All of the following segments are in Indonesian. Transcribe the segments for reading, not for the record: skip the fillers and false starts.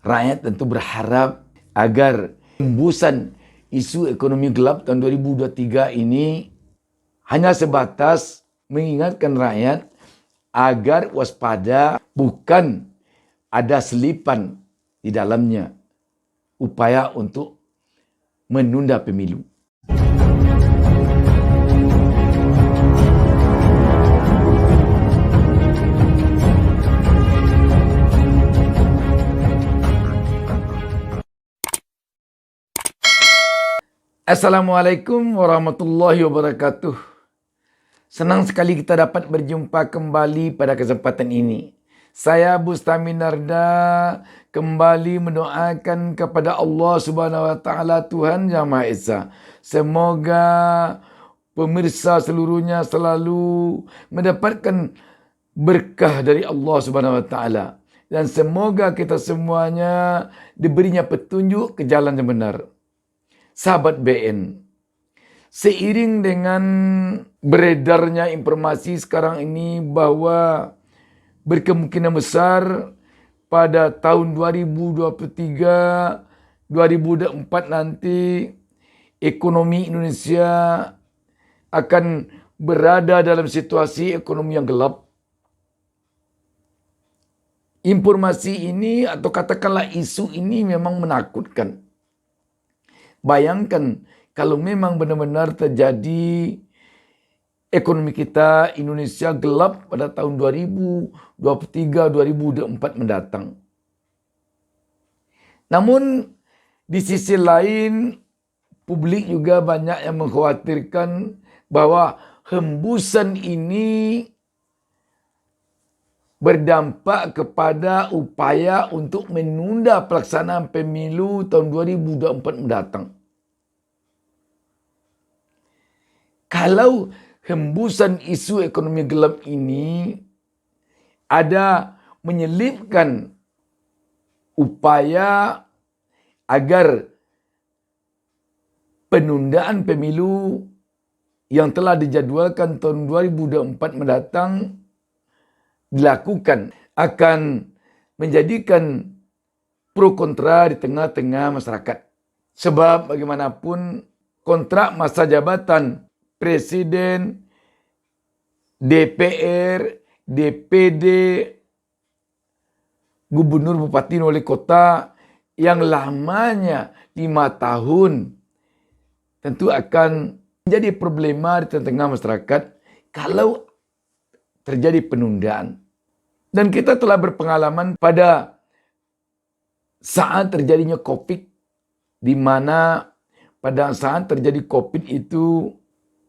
Rakyat tentu berharap agar hembusan isu ekonomi gelap tahun 2023 ini hanya sebatas mengingatkan rakyat agar waspada, bukan ada selipan di dalamnya upaya untuk menunda pemilu. Assalamualaikum warahmatullahi wabarakatuh. Senang sekali kita dapat berjumpa kembali pada kesempatan ini. Saya Bustami Narda kembali mendoakan kepada Allah Subhanahu wa taala, Tuhan Yang Maha Esa. Semoga pemirsa seluruhnya selalu mendapatkan berkah dari Allah Subhanahu wa taala, dan semoga kita semuanya diberinya petunjuk ke jalan yang benar. Sahabat BN, seiring dengan beredarnya informasi sekarang ini bahwa berkemungkinan besar pada tahun 2023-2024 nanti ekonomi Indonesia akan berada dalam situasi ekonomi yang gelap. Informasi ini atau katakanlah isu ini memang menakutkan. Bayangkan kalau memang benar-benar terjadi ekonomi kita Indonesia gelap pada tahun 2023-2024 mendatang. Namun di sisi lain publik juga banyak yang mengkhawatirkan bahwa hembusan ini berdampak kepada upaya untuk menunda pelaksanaan pemilu tahun 2024 mendatang. Kalau hembusan isu ekonomi gelap ini ada menyelipkan upaya agar penundaan pemilu yang telah dijadwalkan tahun 2024 mendatang dilakukan, akan menjadikan pro kontra di tengah-tengah masyarakat. Sebab bagaimanapun kontrak masa jabatan Presiden, DPR, DPD, Gubernur, Bupati, Wali Kota yang lamanya 5 tahun tentu akan menjadi problema di tengah-tengah masyarakat kalau terjadi penundaan. Dan kita telah berpengalaman pada saat terjadinya COVID, di mana pada saat terjadi COVID itu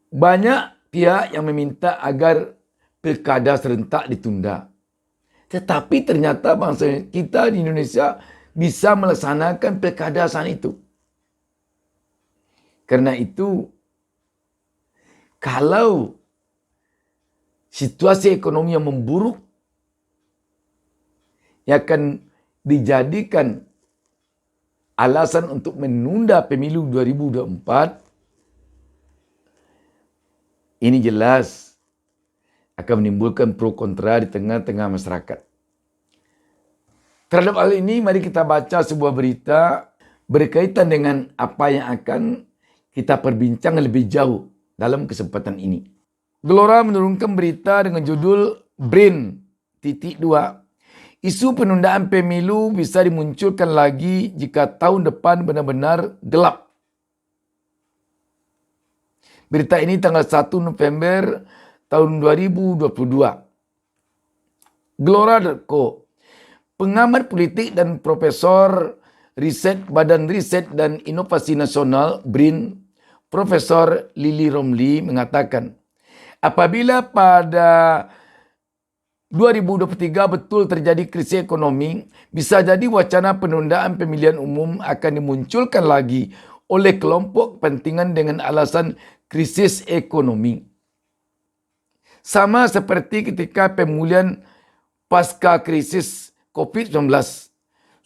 banyak pihak yang meminta agar pilkada serentak ditunda. Tetapi ternyata bangsa kita di Indonesia bisa melaksanakan pilkada saat itu. Karena itu, kalau situasi ekonomi yang memburuk yang akan dijadikan alasan untuk menunda pemilu 2024, ini jelas akan menimbulkan pro kontra di tengah-tengah masyarakat. Terhadap hal ini, mari kita baca sebuah berita berkaitan dengan apa yang akan kita perbincang lebih jauh dalam kesempatan ini. Gelora menurunkan berita dengan judul BRIN.2. Isu penundaan pemilu bisa dimunculkan lagi jika tahun depan benar-benar gelap. Berita ini tanggal 1 November tahun 2022. Gelora.co. Pengamat politik dan profesor riset Badan Riset dan Inovasi Nasional BRIN, Profesor Lili Romli mengatakan, apabila pada 2023 betul terjadi krisis ekonomi, bisa jadi wacana penundaan pemilihan umum akan dimunculkan lagi oleh kelompok kepentingan dengan alasan krisis ekonomi. Sama seperti ketika pemulihan pasca krisis COVID-19,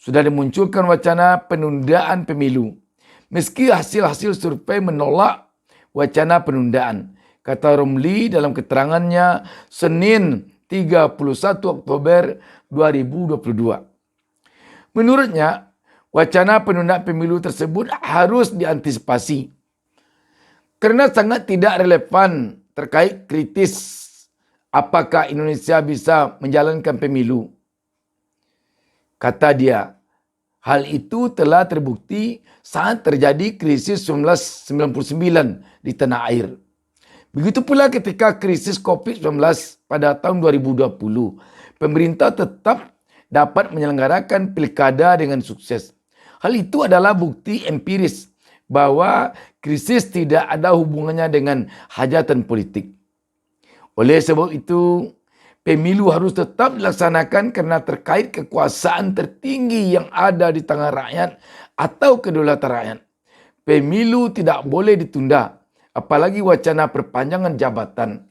sudah dimunculkan wacana penundaan pemilu. Meski hasil-hasil survei menolak wacana penundaan, kata Romli dalam keterangannya Senin 31 Oktober 2022. Menurutnya, wacana penundaan pemilu tersebut harus diantisipasi karena sangat tidak relevan terkait kritis apakah Indonesia bisa menjalankan pemilu. Kata dia, hal itu telah terbukti saat terjadi krisis 1999 di tanah air. Begitu pula ketika krisis COVID-19 pada tahun 2020, pemerintah tetap dapat menyelenggarakan pilkada dengan sukses. Hal itu adalah bukti empiris bahwa krisis tidak ada hubungannya dengan hajatan politik. Oleh sebab itu, pemilu harus tetap dilaksanakan karena terkait kekuasaan tertinggi yang ada di tangan rakyat atau kedaulatan rakyat. Pemilu tidak boleh ditunda, apalagi wacana perpanjangan jabatan.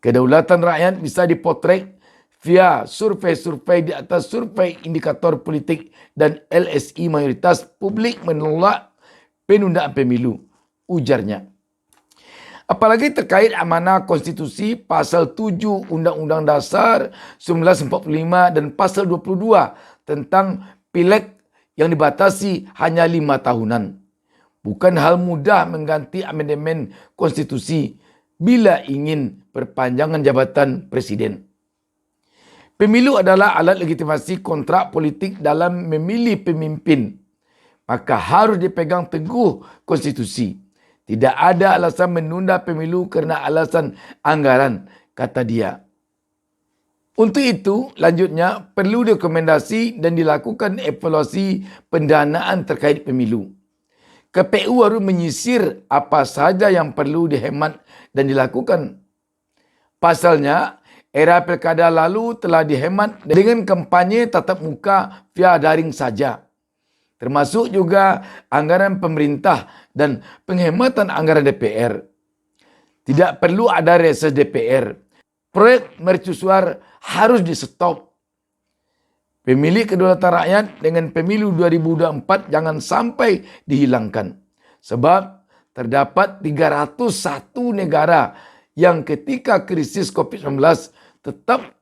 Kedaulatan rakyat bisa dipotret via survei-survei di atas survei indikator politik dan LSI mayoritas publik menolak penundaan pemilu, ujarnya. Apalagi terkait amanah konstitusi pasal 7 Undang-Undang Dasar 1945 dan pasal 22 tentang pileg yang dibatasi hanya 5 tahunan. Bukan hal mudah mengganti amandemen konstitusi bila ingin perpanjangan jabatan presiden. Pemilu adalah alat legitimasi kontrak politik dalam memilih pemimpin. Maka harus dipegang teguh konstitusi. Tidak ada alasan menunda pemilu kerana alasan anggaran, kata dia. Untuk itu, lanjutnya perlu rekomendasi dan dilakukan evaluasi pendanaan terkait pemilu. KPU harus menyisir apa sahaja yang perlu dihemat dan dilakukan. Pasalnya, era pilkada lalu telah dihemat dengan kampanye tatap muka via daring saja. Termasuk juga anggaran pemerintah dan penghematan anggaran DPR. Tidak perlu ada reses DPR. Proyek mercusuar harus di stop. Pemilik kedaulatan rakyat dengan pemilu 2024 jangan sampai dihilangkan. Sebab terdapat 301 negara yang ketika krisis COVID-19 tetap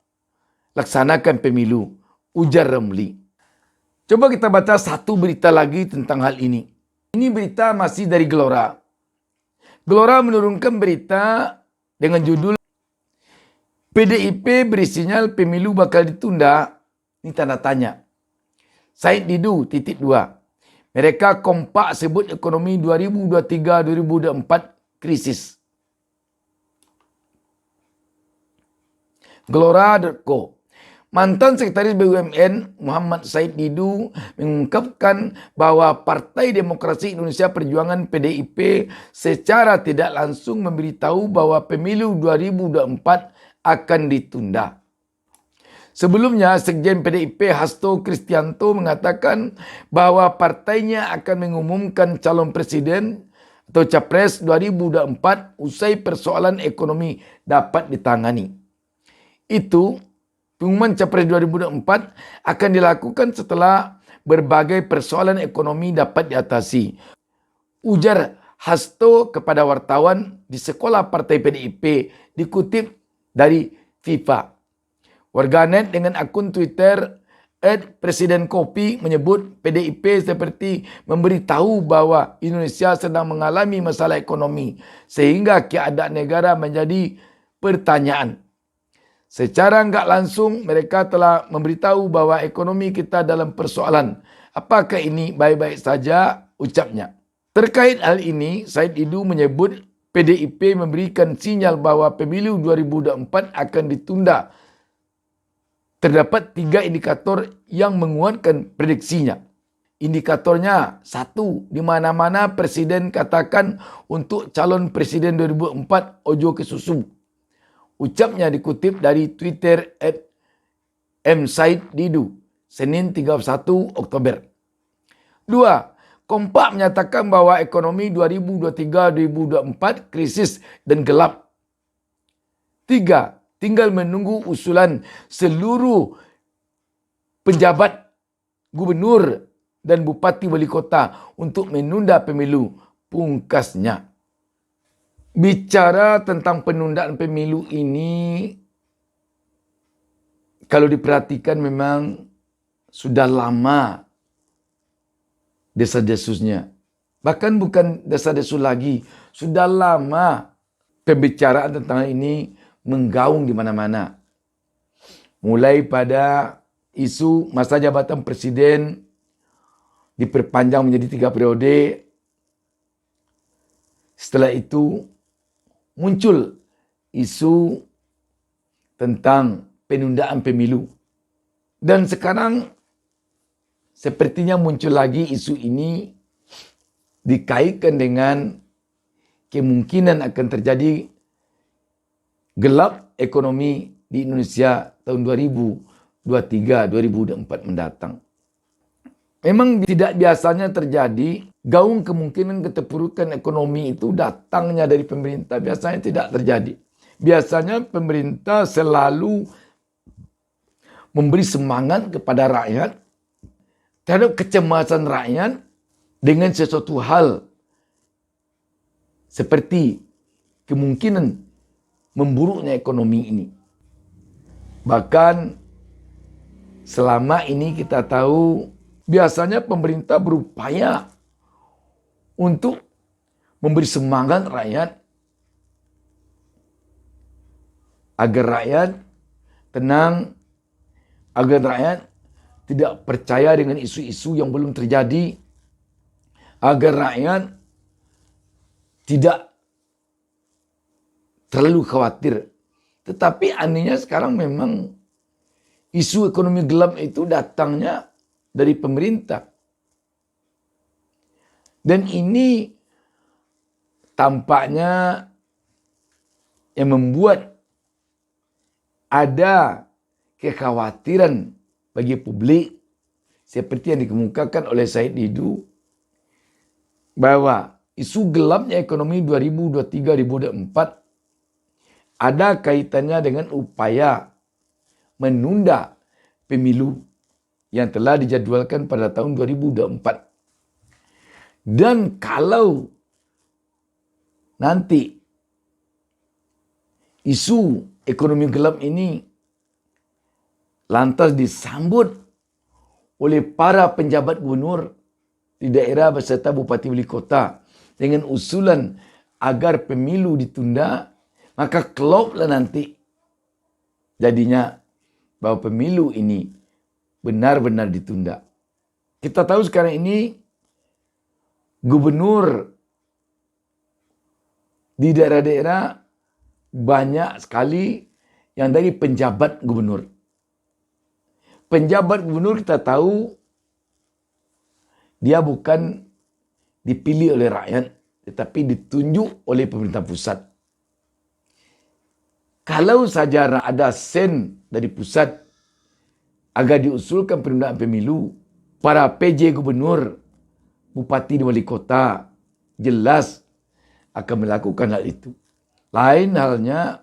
laksanakan pemilu, ujar Ramli. Coba kita baca satu berita lagi tentang hal ini. Ini berita masih dari Gelora. Gelora menurunkan berita dengan judul PDIP beri sinyal pemilu bakal ditunda. Ini tanda tanya. Said Didu, titik 2. Mereka kompak sebut ekonomi 2023-2024 krisis. Gelora.co. Mantan Sekretaris BUMN Muhammad Said Didu mengungkapkan bahawa Partai Demokrasi Indonesia Perjuangan PDIP secara tidak langsung memberitahu bahawa pemilu 2024 akan ditunda. Sebelumnya, Sekjen PDIP Hasto Kristianto mengatakan bahawa partainya akan mengumumkan calon presiden atau capres 2024 usai persoalan ekonomi dapat ditangani. Itu pengumuman capres 2024 akan dilakukan setelah berbagai persoalan ekonomi dapat diatasi. Ujar Hasto kepada wartawan di sekolah partai PDIP dikutip dari FIFA. Warganet dengan akun Twitter @presidenkopi menyebut PDIP seperti memberitahu bahawa Indonesia sedang mengalami masalah ekonomi sehingga keadaan negara menjadi pertanyaan. Secara enggak langsung, mereka telah memberitahu bahawa ekonomi kita dalam persoalan. Apakah ini baik-baik saja? Ucapnya. Terkait hal ini, Said Didu menyebut PDIP memberikan sinyal bahawa pemilu 2024 akan ditunda. Terdapat 3 indikator yang menguatkan prediksinya. Indikatornya, 1, di mana-mana Presiden katakan untuk calon Presiden 2024 ojo kesusu. Ucapnya dikutip dari Twitter @msaiddidu, Senin 31 Oktober. 2. Kompak menyatakan bahawa ekonomi 2023-2024 krisis dan gelap. 3. Tinggal menunggu usulan seluruh penjabat gubernur dan bupati wali kota untuk menunda pemilu, pungkasnya. Bicara tentang penundaan pemilu ini, kalau diperhatikan memang sudah lama desa-desusnya. Bahkan bukan desa-desus lagi, sudah lama pembicaraan tentang ini menggaung di mana-mana. Mulai pada isu masa jabatan presiden diperpanjang menjadi 3 periode. Setelah itu muncul isu tentang penundaan pemilu. Dan sekarang sepertinya muncul lagi isu ini dikaitkan dengan kemungkinan akan terjadi gelap ekonomi di Indonesia tahun 2023-2024 mendatang. Memang tidak biasanya terjadi gaung kemungkinan keterpurukan ekonomi itu datangnya dari pemerintah. Biasanya tidak terjadi. Biasanya pemerintah selalu memberi semangat kepada rakyat terhadap kecemasan rakyat dengan sesuatu hal seperti kemungkinan memburuknya ekonomi ini. Bahkan selama ini kita tahu biasanya pemerintah berupaya untuk memberi semangat rakyat agar rakyat tenang, agar rakyat tidak percaya dengan isu-isu yang belum terjadi, agar rakyat tidak terlalu khawatir. Tetapi anehnya sekarang memang isu ekonomi gelap itu datangnya dari pemerintah. Dan ini tampaknya yang membuat ada kekhawatiran bagi publik seperti yang dikemukakan oleh Said Didu bahwa isu gelapnya ekonomi 2023-2024 ada kaitannya dengan upaya menunda pemilu yang telah dijadwalkan pada tahun 2024. Dan kalau nanti isu ekonomi gelap ini lantas disambut oleh para penjabat gubernur di daerah beserta bupati wali kota dengan usulan agar pemilu ditunda, maka kloplah nanti jadinya bahwa pemilu ini benar-benar ditunda. Kita tahu sekarang ini gubernur di daerah-daerah banyak sekali yang dari penjabat gubernur. Penjabat gubernur kita tahu dia bukan dipilih oleh rakyat, tetapi ditunjuk oleh pemerintah pusat. Kalau saja ada sen dari pusat agar diusulkan penundaan pemilu, para PJ gubernur, bupati dan wali kota jelas akan melakukan hal itu. Lain halnya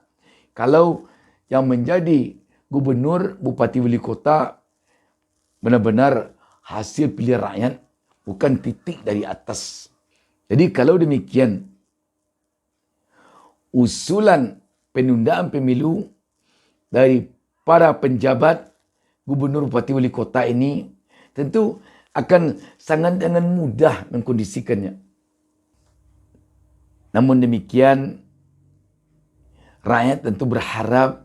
kalau yang menjadi gubernur, bupati, wali kota benar-benar hasil pilihan rakyat, bukan titik dari atas. Jadi kalau demikian, usulan penundaan pemilu dari para penjabat gubernur, bupati, wali kota ini tentu akan sangat dengan mudah mengkondisikannya. Namun demikian, rakyat tentu berharap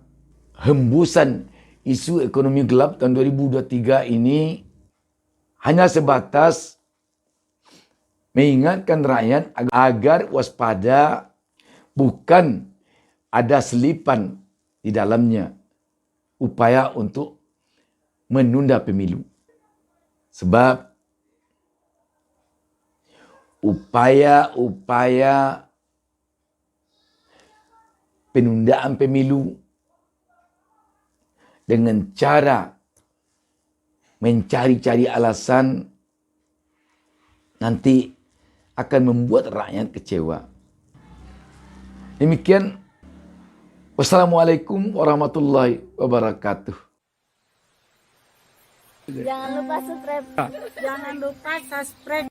hembusan isu ekonomi gelap tahun 2023 ini hanya sebatas mengingatkan rakyat agar waspada, bukan ada selipan di dalamnya upaya untuk menunda pemilu. Sebab upaya-upaya penundaan pemilu dengan cara mencari-cari alasan nanti akan membuat rakyat kecewa. Demikian. Wassalamualaikum warahmatullahi wabarakatuh. Jangan lupa subscribe. Jangan lupa subscribe.